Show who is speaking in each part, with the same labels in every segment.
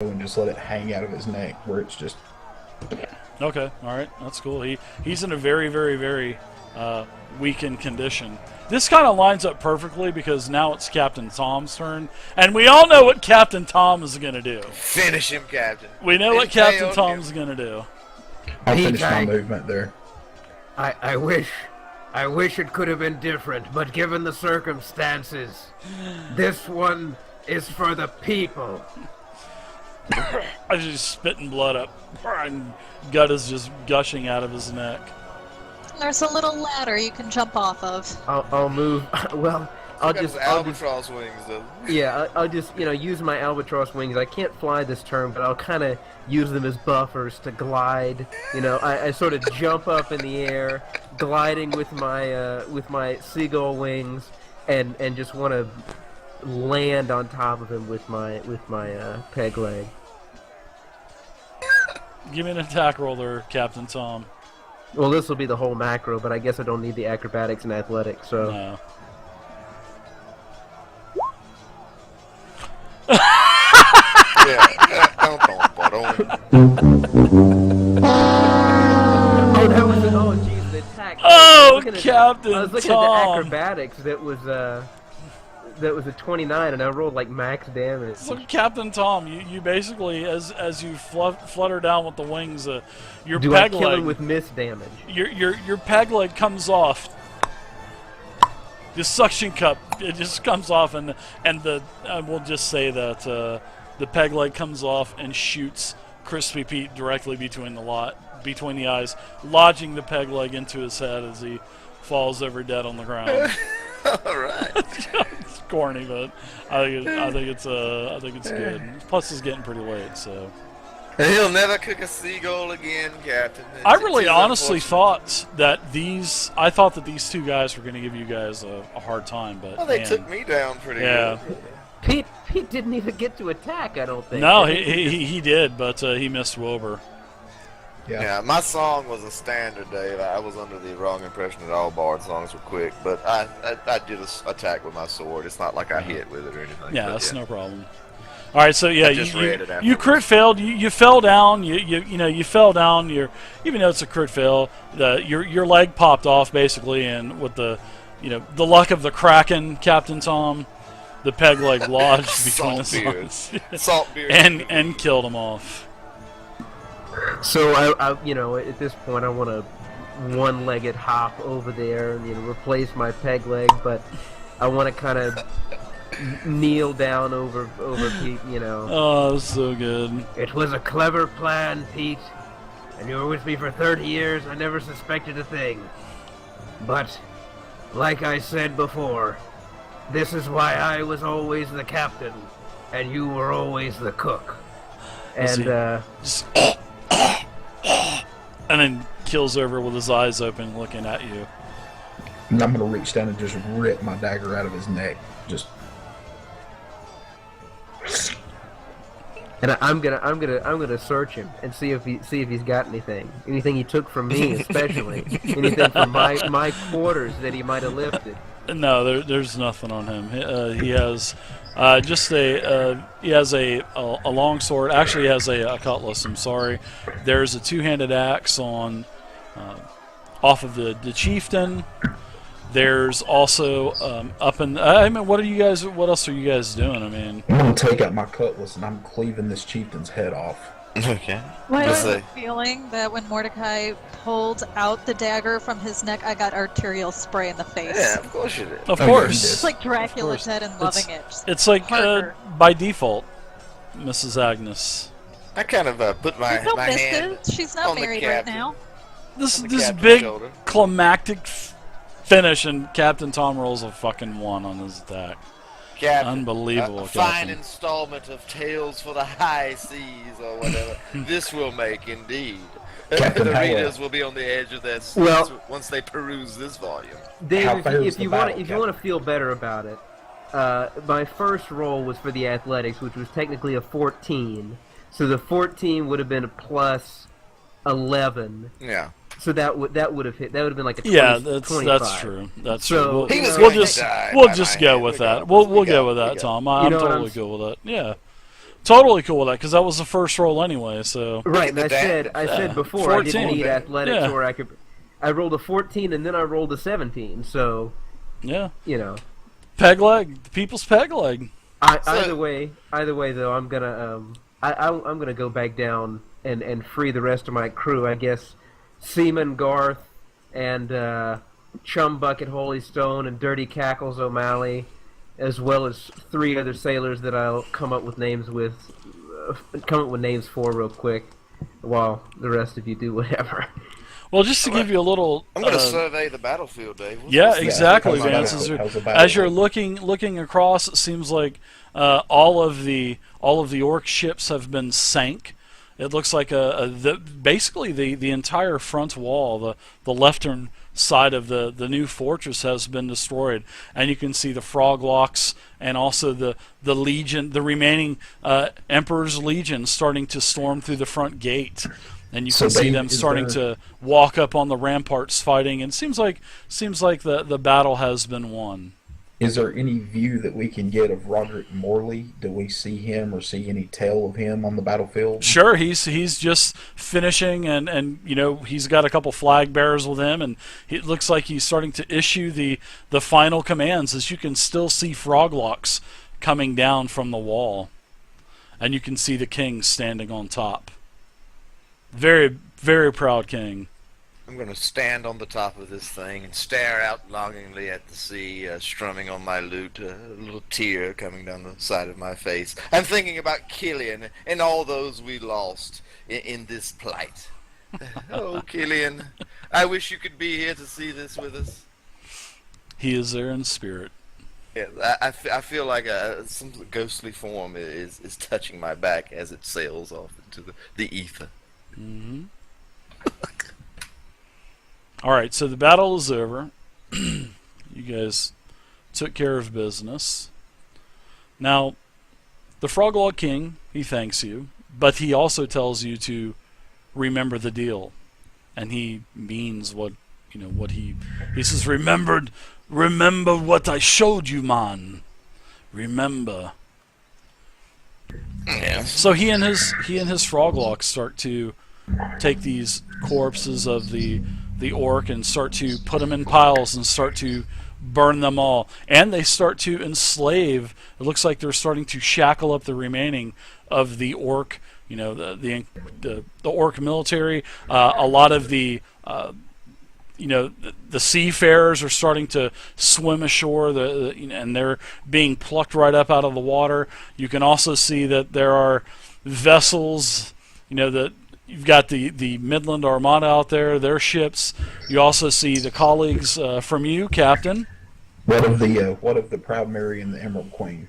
Speaker 1: and just let it hang out of his neck, where it's just.
Speaker 2: Okay, all right, that's cool. He's in a very, very, very weakened condition. This kind of lines up perfectly because now it's Captain Tom's turn, and we all know what Captain Tom is going to do.
Speaker 3: Finish him, Captain.
Speaker 2: We know what Captain Tom's going to do.
Speaker 1: I'll finish my movement there.
Speaker 4: I wish it could have been different, but given the circumstances, this one is for the people.
Speaker 2: I just spitting blood up, and gut is just gushing out of his neck.
Speaker 5: There's a little ladder you can jump off of.
Speaker 4: I'll move. Well, I'll just
Speaker 3: albatross wings, though.
Speaker 4: Yeah, I'll just use my albatross wings. I can't fly this turn, but I'll kind of use them as buffers to glide. I sort of jump up in the air, gliding with my seagull wings, and just want to land on top of him with my peg leg.
Speaker 2: Give me an attack roll there, Captain Tom.
Speaker 4: Well, this will be the whole macro, but I guess I don't need the acrobatics and athletics, so.
Speaker 2: No.
Speaker 4: Oh, that was the attack.
Speaker 2: Oh, Captain Tom!
Speaker 4: I was looking at the acrobatics. That was a 29, and I rolled like max damage.
Speaker 2: So, Captain Tom, you basically, as you flutter down with the wings, your
Speaker 4: Do
Speaker 2: peg
Speaker 4: I kill
Speaker 2: leg.
Speaker 4: him with miss damage?
Speaker 2: Your peg leg comes off. The suction cup, it just comes off, and we'll just say that the peg leg comes off and shoots Crispy Pete directly between the eyes, lodging the peg leg into his head as he falls over dead on the ground.
Speaker 3: All right.
Speaker 2: It's corny, but I think it's good. Plus, it's getting pretty late, so.
Speaker 3: And he'll never cook a seagull again, Captain.
Speaker 2: I really honestly thought that these two guys were going to give you guys a hard time, but
Speaker 3: well, they took me down pretty good.
Speaker 4: Pete didn't even get to attack, I don't think.
Speaker 2: No, he did, but he missed Wilbur.
Speaker 3: Yeah, my song was a standard, Dave. I was under the wrong impression that all bard songs were quick, but I did an attack with my sword. It's not like I hit with it or anything.
Speaker 2: Yeah, that's no problem. All right, so yeah, you crit
Speaker 3: afterwards.
Speaker 2: failed. You fell down. You fell down. Even though it's a crit fail, your leg popped off basically, and with the luck of the Kraken, Captain Tom, the peg leg lodged between his arms and killed him off.
Speaker 4: So I at this point I want to one-legged hop over there and replace my peg leg, but I want to kind of kneel down over Pete.
Speaker 2: Oh, so good.
Speaker 4: It was a clever plan, Pete, and you were with me for 30 years. I never suspected a thing. But, like I said before, this is why I was always the captain, and you were always the cook. And
Speaker 2: and then kills over with his eyes open, looking at you.
Speaker 1: And I'm gonna reach down and just rip my dagger out of his neck.
Speaker 4: And I'm gonna search him and see if he's got anything he took from me, especially anything from my quarters that he might have lifted.
Speaker 2: No, there's nothing on him. He has just a long sword. Actually, he has a cutlass. I'm sorry. There's a two-handed axe on off of the chieftain. There's also up in. I mean, what else are you guys doing? I mean,
Speaker 1: I'm gonna take out my cutlass and I'm cleaving this chieftain's head off.
Speaker 3: Okay.
Speaker 5: Well, I have a feeling that when Mordecai pulled out the dagger from his neck, I got arterial spray in the face.
Speaker 3: Yeah, of course you did.
Speaker 2: Of course.
Speaker 5: It's like Dracula's head and loving it.
Speaker 2: It's like by default, Mrs. Agnes.
Speaker 3: I kind of put my hand.
Speaker 5: She's not married right now.
Speaker 2: This big climactic finish, and Captain Tom rolls a fucking 1 on his attack.
Speaker 3: Captain,
Speaker 2: unbelievable,
Speaker 3: a fine installment of Tales for the High Seas or whatever. This will make indeed. The readers will be on the edge of their seats once they peruse this volume.
Speaker 4: Dave, if you want to feel better about it, my first roll was for the athletics, which was technically a 14. So the 14 would have been a plus 11.
Speaker 3: Yeah.
Speaker 4: So that would have hit. That would have been like a 20,
Speaker 2: yeah.
Speaker 4: 25.
Speaker 2: That's true. That's
Speaker 4: so,
Speaker 2: true. We'll just go with that. We'll go with that, Tom. I'm totally good with it. Yeah. totally cool with that because that was the first roll anyway. So
Speaker 4: Right, and I said before
Speaker 2: 14.
Speaker 4: I didn't need athletics
Speaker 2: Yeah.
Speaker 4: or I rolled a 14 and then I rolled a 17. So
Speaker 2: yeah,
Speaker 4: you know,
Speaker 2: peg leg, the people's peg leg.
Speaker 4: either way though, I'm gonna go back down and free the rest of my crew. I guess Seaman Garth and Chum Bucket Holystone and Dirty Cackles O'Malley, as well as 3 other sailors that I'll come up with names for real quick, while the rest of you do whatever.
Speaker 2: Well, just to give you a little,
Speaker 3: I'm going to survey the battlefield, Dave.
Speaker 2: Yeah, exactly,
Speaker 1: how's
Speaker 2: Vance.
Speaker 1: the battle
Speaker 2: As you're
Speaker 1: look?
Speaker 2: looking across, it seems like all of the orc ships have been sank. It looks like basically the entire front wall, the leftern side of the new fortress has been destroyed, and you can see the Frogloks and also the legion, the remaining Emperor's Legion, starting to storm through the front gate. And you can see them starting to walk up on the ramparts fighting, and it seems like the battle has been won.
Speaker 1: Is there any view that we can get of Roderick Morley? Do we see him or see any tale of him on the battlefield?
Speaker 2: Sure, he's just finishing, and he's got a couple flag bearers with him, and it looks like he's starting to issue the final commands. As you can still see Frogloks coming down from the wall, and you can see the king standing on top. Very, very proud king.
Speaker 3: I'm going to stand on the top of this thing and stare out longingly at the sea, strumming on my lute, a little tear coming down the side of my face. I'm thinking about Killian and all those we lost in this plight. Oh, Killian, I wish you could be here to see this with us.
Speaker 2: He is there in spirit.
Speaker 3: Yeah, I feel like some ghostly form is touching my back as it sails off into the ether.
Speaker 2: Mm-hmm. All right, so the battle is over. You guys took care of business. Now, the Froglok King, he thanks you, but he also tells you to remember the deal, and he means what he says. Remember what I showed you, man. Remember.
Speaker 3: Yes.
Speaker 2: So he and his Froglok start to take these corpses of the orc and start to put them in piles and start to burn them all. And they start to enslave. It looks like they're starting to shackle up the remaining of the orc, the orc military. A lot of the seafarers are starting to swim ashore, and they're being plucked right up out of the water. You can also see that there are vessels, that you've got the Midland Armada out there, their ships. You also see the colleagues from you, Captain.
Speaker 1: What of the Proud Mary and the Emerald Queen?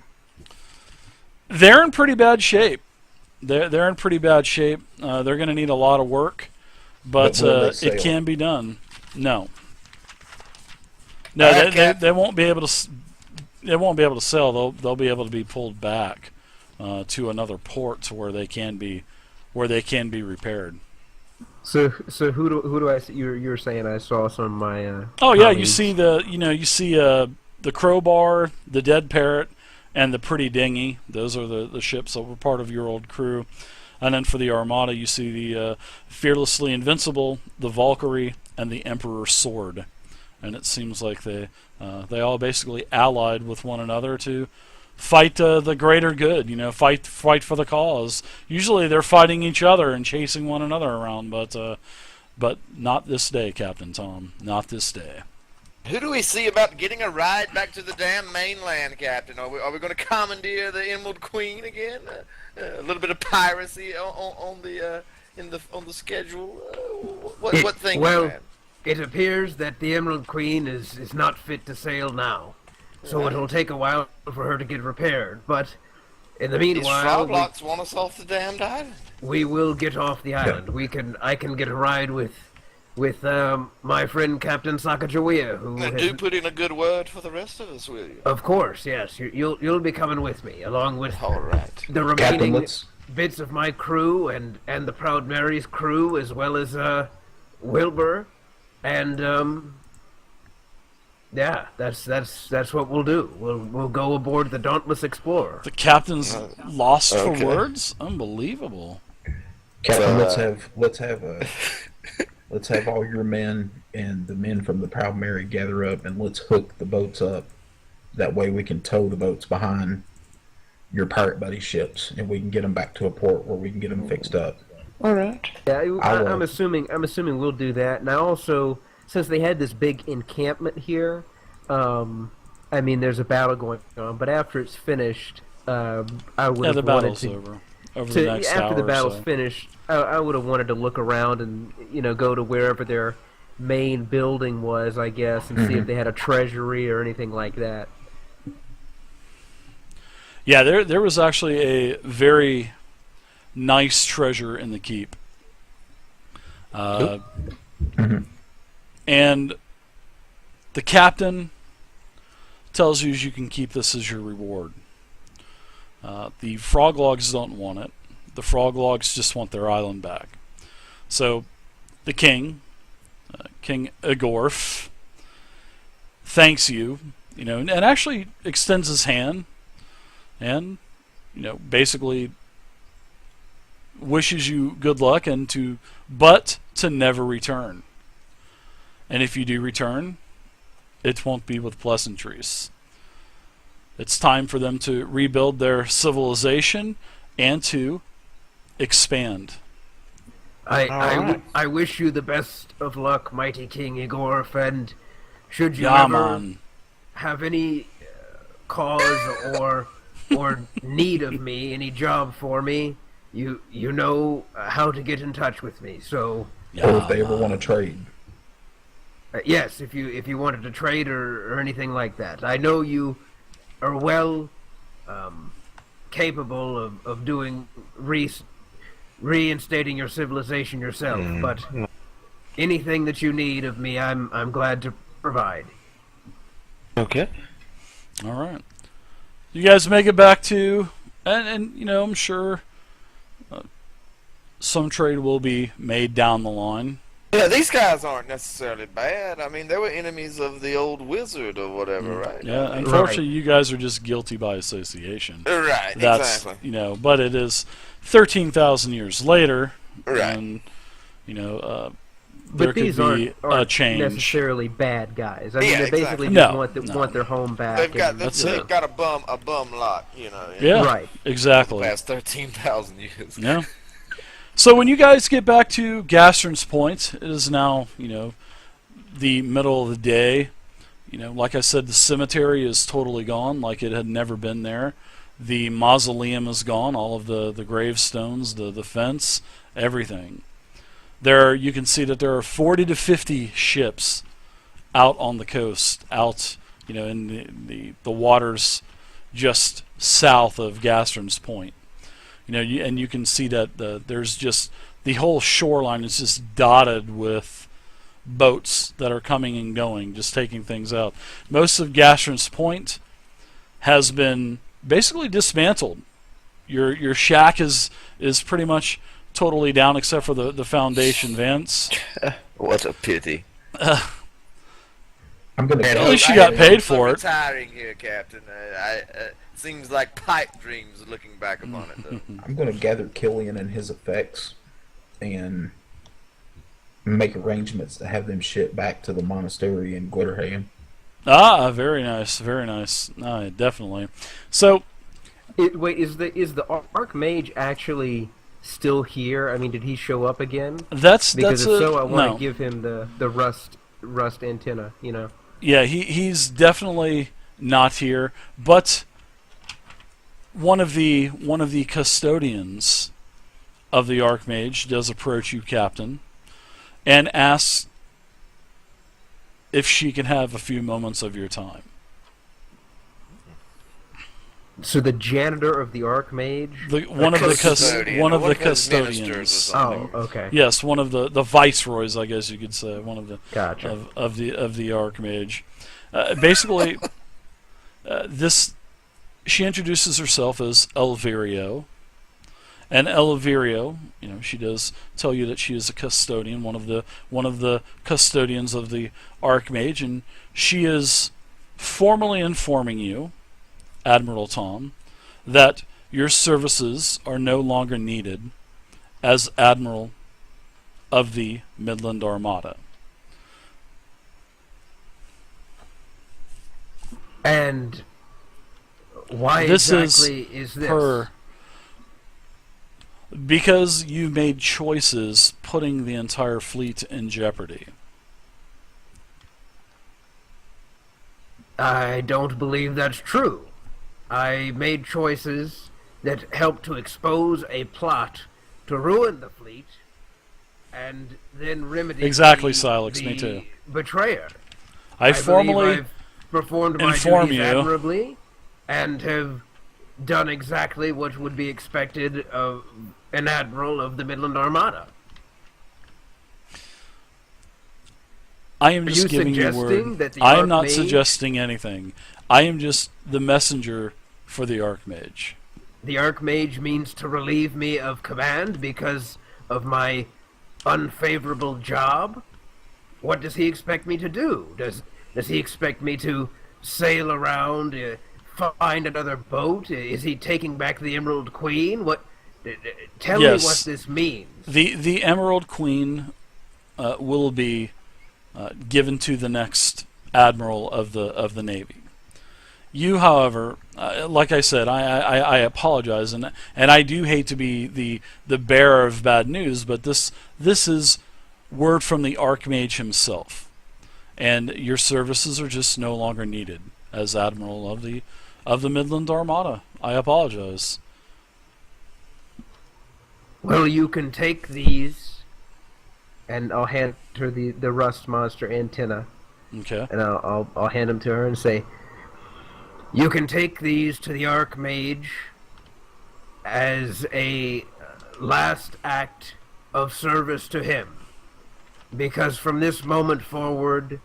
Speaker 2: They're in pretty bad shape. They're in pretty bad shape. They're going to need a lot of work, but it can be done. No, they won't be able to. They won't be able to sail. They'll be able to be pulled back to another port to where they can be repaired.
Speaker 4: So who do I see? You're saying I saw some of my.
Speaker 2: Oh yeah,
Speaker 4: colleagues.
Speaker 2: you see the crowbar, the dead parrot, and the pretty dinghy. Those are the ships that were part of your old crew. And then for the Armada, you see the Fearlessly Invincible, the Valkyrie, and the Emperor's Sword. And it seems like they all basically allied with one another to fight the greater good. Fight for the cause. Usually they're fighting each other and chasing one another around, but not this day, Captain Tom. Not this day.
Speaker 3: Who do we see about getting a ride back to the damn mainland, Captain? Are we going to commandeer the Emerald Queen again? A little bit of piracy on the schedule. What thing?
Speaker 4: Well,
Speaker 3: man?
Speaker 4: it appears that the Emerald Queen is not fit to sail now, so it'll take a while for her to get repaired. But in the
Speaker 3: These
Speaker 4: meanwhile,
Speaker 3: Froglocks want us off the damned island.
Speaker 4: we will get off the island. I can get a ride with my friend Captain Sacagawea, who
Speaker 3: And do put in a good word for the rest of us, will you?
Speaker 4: of course, yes, you'll be coming with me, along with
Speaker 3: All right.
Speaker 4: the
Speaker 1: Captain,
Speaker 4: remaining
Speaker 1: let's
Speaker 4: bits of my crew and the Proud Mary's crew, as well as Wilbur and Yeah, that's what we'll do. We'll go aboard the Dauntless Explorer.
Speaker 2: The captain's lost for
Speaker 3: okay.
Speaker 2: words. Unbelievable.
Speaker 1: Captain,
Speaker 3: So,
Speaker 1: let's have all your men and the men from the Proud Mary gather up, and let's hook the boats up. That way we can tow the boats behind your pirate buddy ships, and we can get them back to a port where we can get them fixed up.
Speaker 3: all right.
Speaker 4: Yeah,
Speaker 1: I will.
Speaker 4: I'm assuming we'll do that. And I also, since they had this big encampment here, I mean, there's a battle going on, but after it's finished, I would
Speaker 2: Yeah,
Speaker 4: have
Speaker 2: the
Speaker 4: wanted
Speaker 2: battle's
Speaker 4: to.
Speaker 2: over. Over the next
Speaker 4: After
Speaker 2: hour
Speaker 4: the
Speaker 2: or
Speaker 4: battle's
Speaker 2: so.
Speaker 4: finished, I would have wanted to look around and go to wherever their main building was, I guess, and see if they had a treasury or anything like that.
Speaker 2: Yeah, there was actually a very nice treasure in the keep. And the captain tells you can keep this as your reward. The Froglogs don't want it. The Froglogs just want their island back. So the king, King Agorf, thanks you, and actually extends his hand and, basically wishes you good luck but to never return. And if you do return, it won't be with pleasantries. It's time for them to rebuild their civilization and to expand.
Speaker 4: I wish you the best of luck, mighty King Igorf, and should you
Speaker 2: Yeah,
Speaker 4: ever
Speaker 2: man.
Speaker 4: have any cause or need of me, any job for me, you know how to get in touch with me. So
Speaker 1: Or if they ever want to trade.
Speaker 4: yes, if you wanted to trade or anything like that, I know you are well capable of doing reinstating your civilization yourself. But anything that you need of me, I'm glad to provide.
Speaker 3: Okay.
Speaker 2: All right. You guys make it back to, and I'm sure some trade will be made down the line.
Speaker 3: Yeah, these guys aren't necessarily bad. I mean, they were enemies of the old wizard or whatever, right?
Speaker 2: Yeah,
Speaker 3: I mean,
Speaker 2: unfortunately, you guys are just guilty by association.
Speaker 3: Right,
Speaker 2: That's
Speaker 3: exactly.
Speaker 2: but it is 13,000 years later,
Speaker 3: Right.
Speaker 2: and there
Speaker 4: But
Speaker 2: could
Speaker 4: these
Speaker 2: be a
Speaker 4: aren't
Speaker 2: change.
Speaker 4: necessarily bad guys. I mean,
Speaker 3: Yeah,
Speaker 4: they basically
Speaker 3: exactly.
Speaker 4: just
Speaker 2: No.
Speaker 4: want their home back.
Speaker 3: They've got
Speaker 4: and,
Speaker 2: That's
Speaker 3: they've
Speaker 2: it.
Speaker 3: got a bum lot,
Speaker 2: Yeah,
Speaker 4: Right.
Speaker 2: exactly.
Speaker 3: Past 13,000 years.
Speaker 2: Yeah. So when you guys get back to Gastron's Point, it is now, the middle of the day. Like I said, the cemetery is totally gone, like it had never been there. The mausoleum is gone, all of the gravestones, the fence, everything. You can see that there are 40 to 50 ships out on the coast, out, in the waters just south of Gastron's Point. And you can see that there's just the whole shoreline is just dotted with boats that are coming and going, just taking things out. Most of Gastron's Point has been basically dismantled. Your shack is pretty much totally down except for the foundation vents.
Speaker 3: What a pity.
Speaker 1: I'm gonna
Speaker 2: At
Speaker 1: go.
Speaker 2: least you got paid for it.
Speaker 3: Retiring here, Captain. Seems like pipe dreams looking back upon it, though.
Speaker 1: I'm gonna gather Killian and his effects, and make arrangements to have them shipped back to the monastery in Glitterham.
Speaker 2: Ah, very nice, very nice. Definitely. So,
Speaker 4: Wait, is the Archmage actually still here? I mean, did he show up again?
Speaker 2: that's
Speaker 4: Because if so, I want
Speaker 2: no.
Speaker 4: to give him the rust antenna.
Speaker 2: Yeah, he's definitely not here, but one of the custodians of the Archmage does approach you, Captain, and asks if she can have a few moments of your time.
Speaker 4: So the janitor of the Archmage.
Speaker 2: One of the
Speaker 3: Custodian,
Speaker 2: one of
Speaker 3: one
Speaker 2: the
Speaker 3: of his ministers or
Speaker 2: custodians.
Speaker 3: something.
Speaker 4: Oh, okay.
Speaker 2: Yes, one of the viceroys, I guess you could say, one of the
Speaker 4: Gotcha.
Speaker 2: of the Archmage. Basically, she introduces herself as Elvirio, And Eliverio, she does tell you that she is a custodian, one of the custodians of the Archmage, and she is formally informing you, Admiral Tom, that your services are no longer needed as Admiral of the Midland Armada.
Speaker 4: And why
Speaker 2: This
Speaker 4: exactly is this?
Speaker 2: her because you made choices putting the entire fleet in jeopardy.
Speaker 4: I don't believe that's true. I made choices that helped to expose a plot to ruin the fleet and then remedy
Speaker 2: Exactly,
Speaker 4: the,
Speaker 2: Silex,
Speaker 4: the
Speaker 2: me too.
Speaker 4: betrayer.
Speaker 2: I
Speaker 4: believe
Speaker 2: formally
Speaker 4: I've performed my
Speaker 2: inform
Speaker 4: duties
Speaker 2: you.
Speaker 4: admirably and have done exactly what would be expected of an admiral of the Midland Armada.
Speaker 2: I am
Speaker 4: Are
Speaker 2: just
Speaker 4: you
Speaker 2: giving you
Speaker 4: suggesting
Speaker 2: word.
Speaker 4: that the
Speaker 2: I am not
Speaker 4: Archmage-
Speaker 2: suggesting anything. I am just the messenger for the Archmage.
Speaker 4: The Archmage means to relieve me of command because of my unfavorable job? What does he expect me to do? Does he expect me to sail around, find another boat? Is he taking back the Emerald Queen? What? Tell
Speaker 2: Yes.
Speaker 4: me what this means.
Speaker 2: The Emerald Queen will be given to the next admiral of the Navy. You, however, like I said, I apologize, and I do hate to be the bearer of bad news, but this is word from the Archmage himself, and your services are just no longer needed as admiral of the Midland Armada. I apologize.
Speaker 4: Well, you can take these, and I'll hand her the rust monster antenna,
Speaker 2: Okay.
Speaker 4: and I'll hand them to her and say, you can take these to the Archmage as a last act of service to him, because from this moment forward,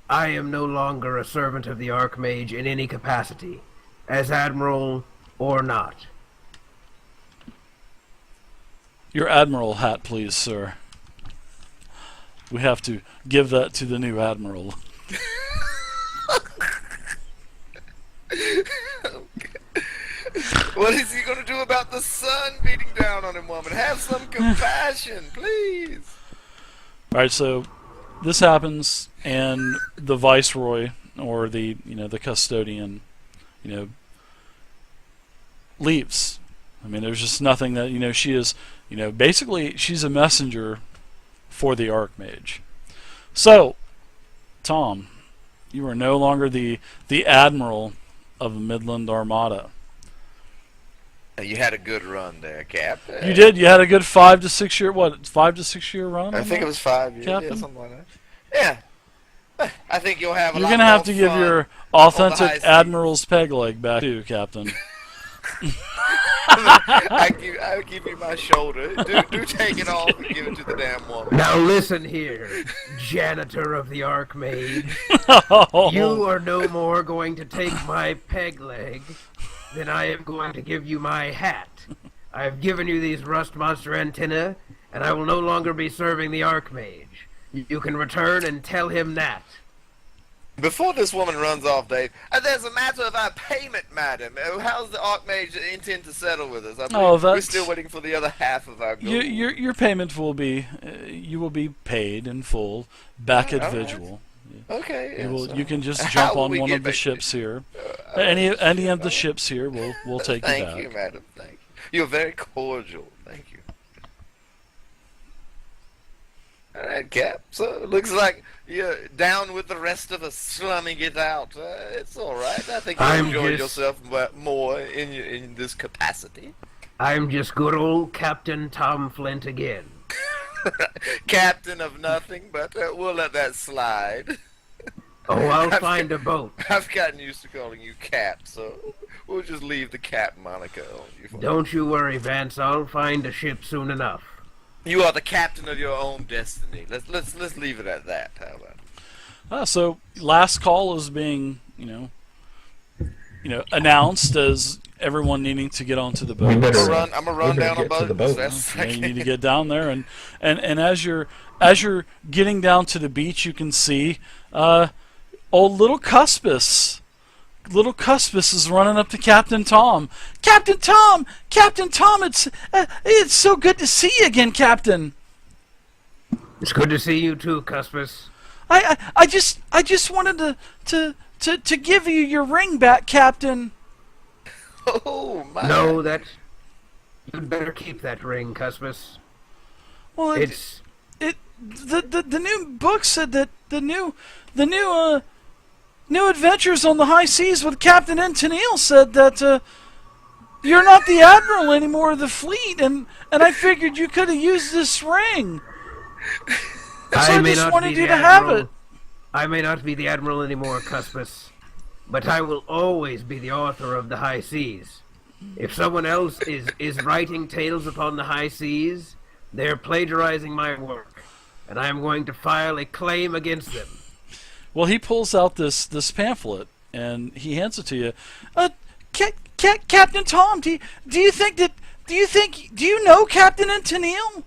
Speaker 4: I am no longer a servant of the Archmage in any capacity, as admiral or not.
Speaker 2: Your admiral hat, please, sir. We have to give that to the new admiral.
Speaker 3: What is he gonna do about the sun beating down on him, woman? Have some compassion, please.
Speaker 2: All right, so this happens, and the viceroy or the custodian, leaves. I mean, there's just nothing that she is. Basically, she's a messenger for the Archmage. So, Tom, you are no longer the admiral of the Midland Armada.
Speaker 3: You had a good run there, Cap.
Speaker 2: You did. You had a good 5 to 6 year. What? 5 to 6 year run?
Speaker 3: I think it was 5 years.
Speaker 2: Captain?
Speaker 3: Yeah, something like that. Yeah. I think you'll have a
Speaker 2: You're
Speaker 3: lot
Speaker 2: gonna have
Speaker 3: more
Speaker 2: to give
Speaker 3: fun
Speaker 2: your
Speaker 3: on the high
Speaker 2: authentic
Speaker 3: seas.
Speaker 2: admiral's peg leg back too, Captain.
Speaker 3: I give you my shoulder. Do take it off and give it to the damn woman.
Speaker 4: Now listen here, janitor of the Archmage. You are no more going to take my peg leg than I am going to give you my hat. I've given you these rust monster antennae, and I will no longer be serving the Archmage. You can return and tell him that.
Speaker 3: Before this woman runs off, Dave, there's a matter of our payment, madam. How's the Archmage intend to settle with us? I believe we're still waiting for the other half of our gold.
Speaker 2: Your payment will be you will be paid in full back at
Speaker 3: All right.
Speaker 2: Vigil.
Speaker 3: Okay.
Speaker 2: You can just
Speaker 3: How
Speaker 2: jump
Speaker 3: will
Speaker 2: on
Speaker 3: we
Speaker 2: one
Speaker 3: get
Speaker 2: of the
Speaker 3: back-
Speaker 2: ships here. Any of the ships here will take you back.
Speaker 3: Thank you, madam. Thank you. You're very cordial. Thank you. All right, Cap. So it looks like you're down with the rest of us, slumming it out. It's all right. I think you'll enjoy yourself more in this capacity.
Speaker 4: I'm just good old Captain Tom Flint again.
Speaker 3: Captain of nothing, but we'll let that slide.
Speaker 4: Oh, I'll find a boat.
Speaker 3: I've gotten used to calling you Cap, so we'll just leave the Cap moniker on you.
Speaker 4: Don't you worry, Vance. I'll find a ship soon enough.
Speaker 3: You are the captain of your own destiny. Let's leave it at that. How about it?
Speaker 2: So last call is being announced as everyone needing to get onto the
Speaker 1: We
Speaker 2: boat.
Speaker 1: better,
Speaker 3: I'm gonna run
Speaker 1: we better
Speaker 3: down a
Speaker 1: get to
Speaker 3: boat
Speaker 1: the
Speaker 3: as
Speaker 1: boat.
Speaker 3: fast as I
Speaker 2: Yeah, you need to
Speaker 3: can.
Speaker 2: get down there, and as you're getting down to the beach, you can see old little Cuspis. Little Cuspis is running up to Captain Tom. Captain Tom, it's so good to see you again, Captain.
Speaker 4: It's good to see you too, Cuspis.
Speaker 2: I just wanted to give you your ring back, Captain.
Speaker 3: Oh my!
Speaker 4: No, that you'd better keep that ring, Cuspis.
Speaker 2: Well,
Speaker 4: It's
Speaker 2: the new book said that the new adventures on the high seas with Captain Antonil said that you're not the admiral anymore of the fleet, and I figured you could have used this ring. So I just wanted you to have it.
Speaker 4: I may not be the admiral anymore, Cuspis, but I will always be the author of the high seas. If someone else is writing tales upon the high seas, they're plagiarizing my work, and I am going to file a claim against them.
Speaker 2: Well, he pulls out this pamphlet and he hands it to you. Captain Tom, do you know Captain Antonil?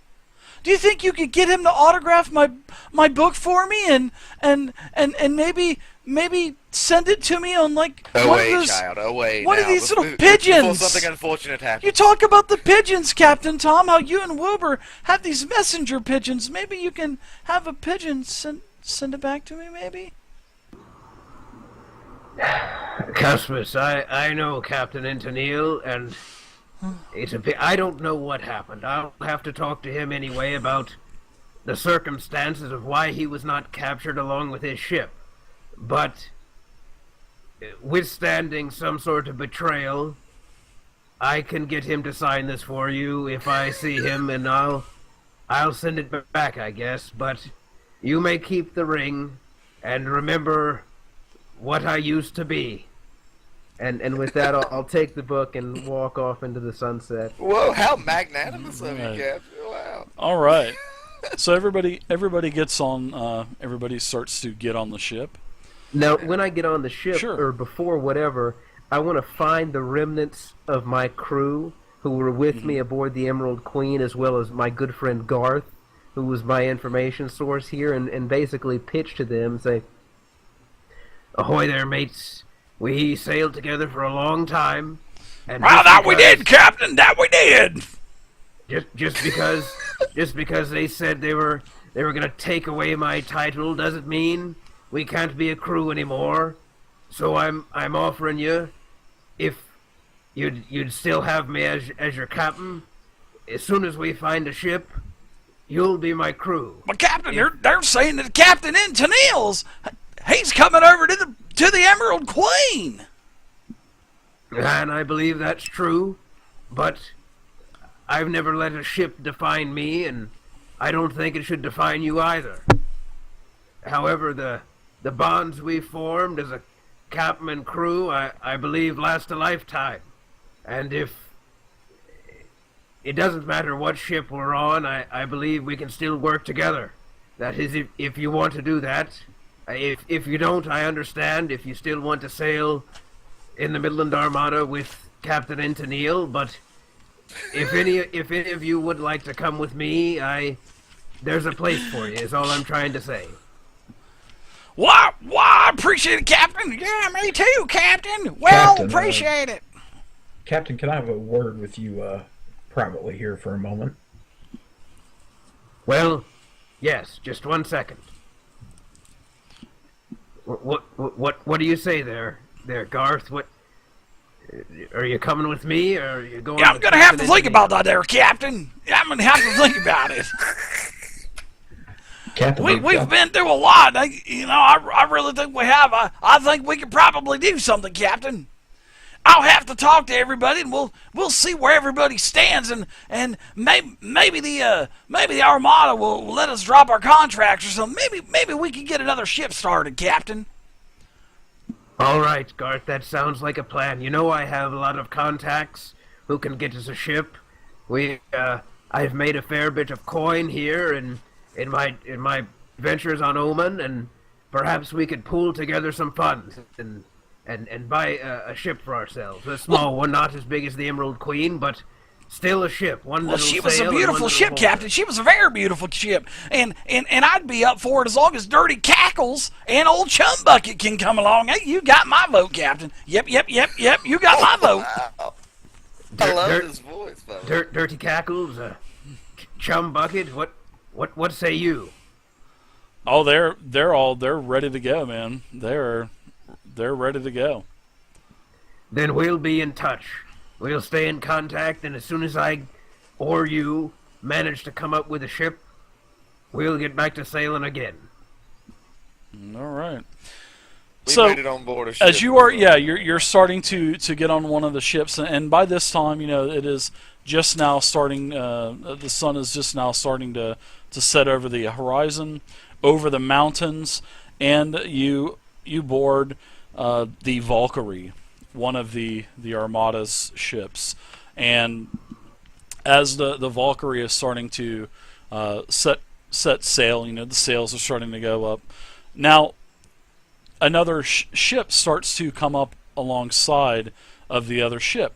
Speaker 2: Do you think you could get him to autograph my book for me and maybe send it to me on like
Speaker 3: Away, child, away.
Speaker 2: one of
Speaker 3: now,
Speaker 2: these little
Speaker 3: before
Speaker 2: pigeons?
Speaker 3: something unfortunate happens.
Speaker 2: You talk about the pigeons, Captain Tom, how you and Wilbur have these messenger pigeons. Maybe you can have a pigeon send it back to me, maybe?
Speaker 4: Cuspis, I know Captain Antonil, and I don't know what happened. I'll have to talk to him anyway about the circumstances of why he was not captured along with his ship. But withstanding some sort of betrayal, I can get him to sign this for you if I see him, and I'll send it back, I guess. But you may keep the ring, and remember what I used to be. And with that, I'll take the book and walk off into the sunset.
Speaker 3: Whoa, how magnanimous of you,
Speaker 2: Right.
Speaker 3: Captain. Wow.
Speaker 2: All right. So everybody gets on. Everybody starts to get on the ship.
Speaker 4: Now, when I get on the ship,
Speaker 2: Sure.
Speaker 4: or before whatever, I want to find the remnants of my crew who were with me aboard the Emerald Queen, as well as my good friend Garth, who was my information source here, and basically pitch to them, say, "Ahoy there, mates. We sailed together for a long time. And
Speaker 2: Well, that we did, Captain. That we did.
Speaker 4: Just because they said they were gonna take away my title doesn't mean we can't be a crew anymore. So I'm offering you, if you'd still have me as your captain, as soon as we find a ship, you'll be my crew."
Speaker 2: But Captain, they're saying that Captain Antonil's he's coming over to the Emerald Queen.
Speaker 4: And I believe that's true, but I've never let a ship define me, and I don't think it should define you either. However, the bonds we formed as a captain and crew, I believe, last a lifetime. And if it doesn't matter what ship we're on, I believe we can still work together. That is, if you want to do that. If you don't, I understand. If you still want to sail in the Midland Armada with Captain Antonil, but if any of you would like to come with me, there's a place for you. Is all I'm trying to say.
Speaker 2: Why, I appreciate it, Captain. Yeah, me too, Captain. Well,
Speaker 1: Captain,
Speaker 2: appreciate it.
Speaker 1: Captain, can I have a word with you privately here for a moment?
Speaker 4: Well, yes. Just 1 second. What do you say there, Garth? What are you coming with me, or are you going?
Speaker 2: Yeah, I'm
Speaker 4: with
Speaker 2: gonna have to
Speaker 4: Captain
Speaker 2: think
Speaker 4: Antonil?
Speaker 2: about that, there, Captain. Yeah, I'm gonna have to think about it.
Speaker 1: Captain,
Speaker 2: We've been through a lot. I really think we have. I think we could probably do something, Captain. I'll have to talk to everybody, and we'll see where everybody stands, and maybe the Armada will let us drop our contracts or something. Maybe we can get another ship started, Captain.
Speaker 4: All right, Garth, that sounds like a plan. You know, I have a lot of contacts who can get us a ship. I've made a fair bit of coin here in my ventures on Omen, and perhaps we could pool together some funds and and buy a ship for ourselves. A small one, not as big as the Emerald Queen, but still a ship. One
Speaker 6: Well,
Speaker 4: that'll
Speaker 6: she was a
Speaker 4: sail and
Speaker 6: beautiful
Speaker 4: one
Speaker 6: ship,
Speaker 4: that'll hold
Speaker 6: Captain.
Speaker 4: us.
Speaker 6: She was a very beautiful ship. And I'd be up for it as long as Dirty Cackles and old Chum Bucket can come along. Hey, you got my vote, Captain. Yep. You got my vote.
Speaker 3: Wow. I love
Speaker 4: Dirt-
Speaker 3: his voice, fellas.
Speaker 4: Dirty Cackles, Chum Bucket. What say you?
Speaker 2: Oh, they're ready to go, man. They're ready to go.
Speaker 4: Then we'll be in touch. We'll stay in contact, and as soon as I or you manage to come up with a ship, we'll get back to sailing again.
Speaker 2: All right.
Speaker 3: We
Speaker 2: So,
Speaker 3: made it on board a ship.
Speaker 2: as you are, yeah, you're starting to get on one of the ships, and by this time, it is just now starting. The sun is just now starting to set over the horizon, over the mountains, and you board the Valkyrie, one of the Armada's ships, and as the Valkyrie is starting to set sail, the sails are starting to go up. Now, another ship starts to come up alongside of the other ship,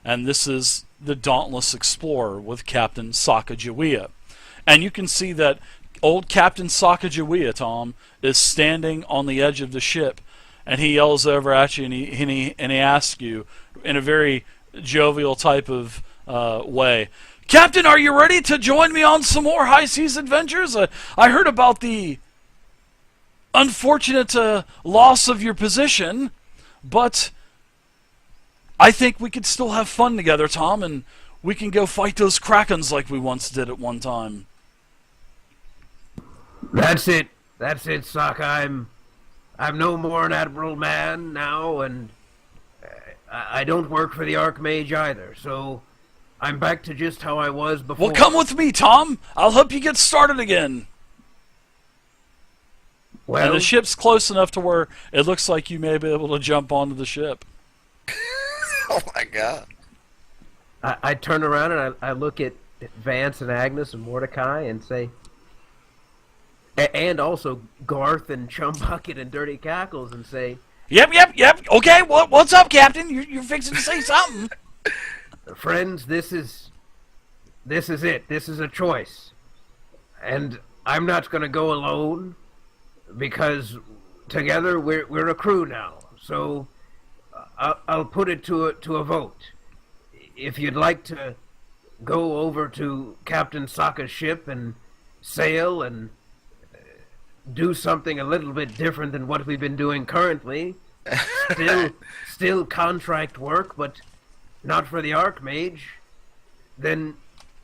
Speaker 2: and this is the Dauntless Explorer with Captain Sacagawea. And you can see that old Captain Sacagawea, Tom, is standing on the edge of the ship, and he yells over at you, and he asks you in a very jovial type of way, "Captain, are you ready to join me on some more high seas adventures? I heard about the unfortunate loss of your position, but I think we could still have fun together, Tom, and we can go fight those krakens like we once did at one time."
Speaker 4: That's it, Sock. I'm no more an admiral man now, and I don't work for the Archmage either, so I'm back to just how I was before.
Speaker 2: Well, come with me, Tom. I'll help you get started again.
Speaker 4: Well,
Speaker 2: And the ship's close enough to where it looks like you may be able to jump onto the ship.
Speaker 3: Oh my god.
Speaker 4: I turn around and I look at Vance and Agnes and Mordecai and say, and also Garth and Chum Bucket and Dirty Cackles, and say,
Speaker 2: Yep. Okay, what's up, Captain? You're fixing to say something.
Speaker 4: friends, this is it. This is a choice, and I'm not going to go alone because together we're a crew now. So I'll put it to a vote. If you'd like to go over to Captain Sokka's ship and sail and do something a little bit different than what we've been doing currently, still contract work, but not for the Archmage, then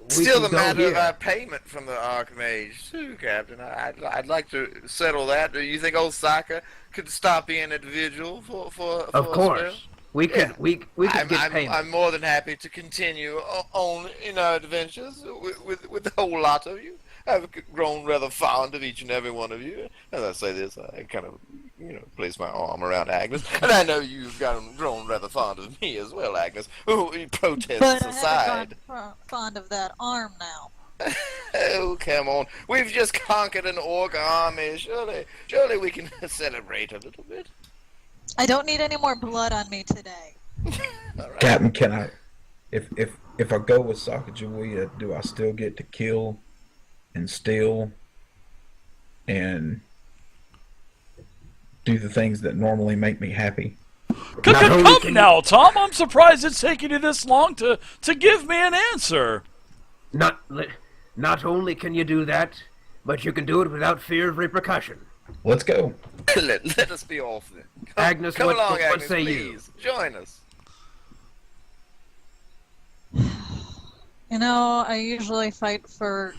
Speaker 4: we
Speaker 3: Still
Speaker 4: can
Speaker 3: the
Speaker 4: go
Speaker 3: matter
Speaker 4: here.
Speaker 3: of our payment from the Archmage, too, Captain. I'd like to settle that. Do you think old Sokka could stop being a vigil for
Speaker 4: Of
Speaker 3: a
Speaker 4: course.
Speaker 3: spell?
Speaker 4: We could
Speaker 3: Yeah.
Speaker 4: we could get payment.
Speaker 3: I'm more than happy to continue on in our adventures with the whole lot of you. I've grown rather fond of each and every one of you. As I say this, I kind of, place my arm around Agnes, and I know you've grown rather fond of me as well, Agnes. Oh, protests
Speaker 5: But I
Speaker 3: aside.
Speaker 5: haven't gotten fond of that arm now.
Speaker 3: Oh, come on. We've just conquered an orc army. Surely we can celebrate a little bit.
Speaker 5: I don't need any more blood on me today.
Speaker 3: All right.
Speaker 1: Captain, can I, if I go with Sacagawea, do I still get to kill and steal and do the things that normally make me happy?
Speaker 2: Come now, Tom. I'm surprised it's taken you this long to give me an answer.
Speaker 4: Not only can you do that, but you can do it without fear of repercussion.
Speaker 1: Let's go.
Speaker 3: Let us be off then.
Speaker 4: Agnes,
Speaker 3: come
Speaker 4: what-
Speaker 3: along,
Speaker 4: what
Speaker 3: Agnes,
Speaker 4: say you?
Speaker 3: please. Join us.
Speaker 5: I usually fight for,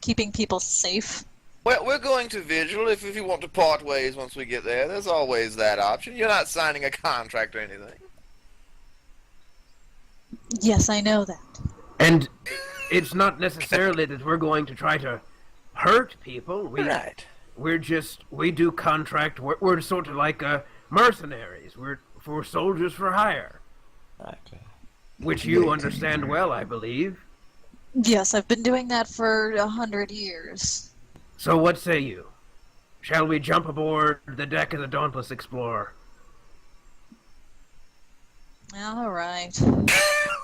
Speaker 5: keeping people safe.
Speaker 3: Well, we're going to Vigil if you want to part ways once we get there. There's always that option. You're not signing a contract or anything.
Speaker 5: Yes, I know that.
Speaker 4: And it's not necessarily that we're going to try to hurt people.
Speaker 3: Right.
Speaker 4: We do contract work. We're sort of like mercenaries. We're soldiers for hire, which you understand well, I believe.
Speaker 5: Yes, I've been doing that for 100 years.
Speaker 4: So what say you? Shall we jump aboard the deck of the Dauntless Explorer?
Speaker 5: All right.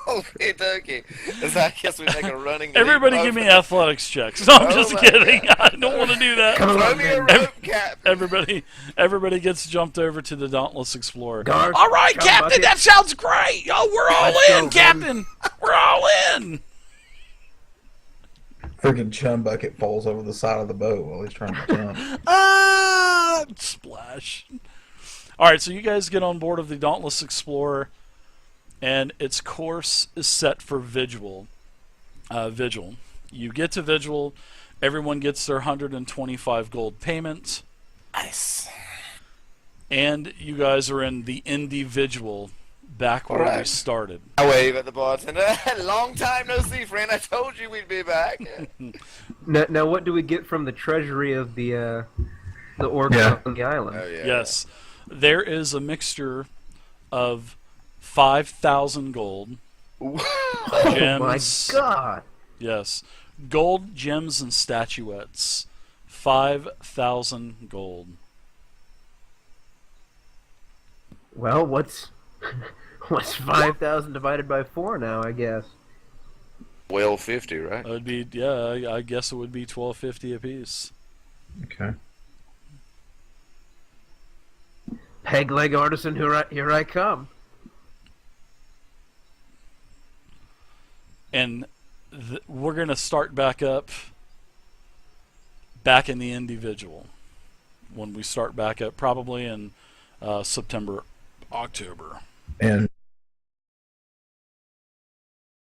Speaker 3: Okay, dokie. I guess we make a running.
Speaker 2: Everybody
Speaker 3: leap
Speaker 2: give me
Speaker 3: over.
Speaker 2: athletics checks. No, I'm
Speaker 3: Oh
Speaker 2: just
Speaker 3: my
Speaker 2: kidding.
Speaker 3: God.
Speaker 2: I don't want to do that.
Speaker 4: Come
Speaker 3: Throw
Speaker 4: on,
Speaker 3: me a
Speaker 4: then.
Speaker 3: rope, Cap.
Speaker 2: Everybody gets jumped over to the Dauntless Explorer.
Speaker 4: Garth,
Speaker 6: All right,
Speaker 4: Chum
Speaker 6: Captain,
Speaker 4: Bucket.
Speaker 6: that sounds great. Oh, we're all
Speaker 4: Let's
Speaker 6: in,
Speaker 4: go,
Speaker 6: Captain. We're all in.
Speaker 1: Freaking chum bucket falls over the side of the boat while he's trying to jump.
Speaker 2: Splash. All right, so you guys get on board of the Dauntless Explorer, and its course is set for Vigil. Vigil. You get to Vigil. Everyone gets their 125 gold payment.
Speaker 3: Nice.
Speaker 2: And you guys are in the individual back where we
Speaker 3: Alright.
Speaker 2: started.
Speaker 3: I wave at the bartender. Long time no see, friend. I told you we'd be back.
Speaker 4: Now, what do we get from the treasury of the orcs
Speaker 1: Yeah.
Speaker 4: on the island?
Speaker 3: Oh, yeah.
Speaker 2: Yes. There is a mixture of 5,000 gold,
Speaker 4: Oh my
Speaker 2: gems.
Speaker 4: god!
Speaker 2: Yes. Gold, gems, and statuettes. 5,000 gold.
Speaker 4: Well, what's 5,000 divided by 4 now? I guess.
Speaker 3: Well, 50, right?
Speaker 2: It would be, yeah, I guess it would be 1250 apiece.
Speaker 1: Okay.
Speaker 4: Peg leg artisan, here I come.
Speaker 2: And we're going to start back up back in the individual when we start back up, probably in September, October.
Speaker 1: And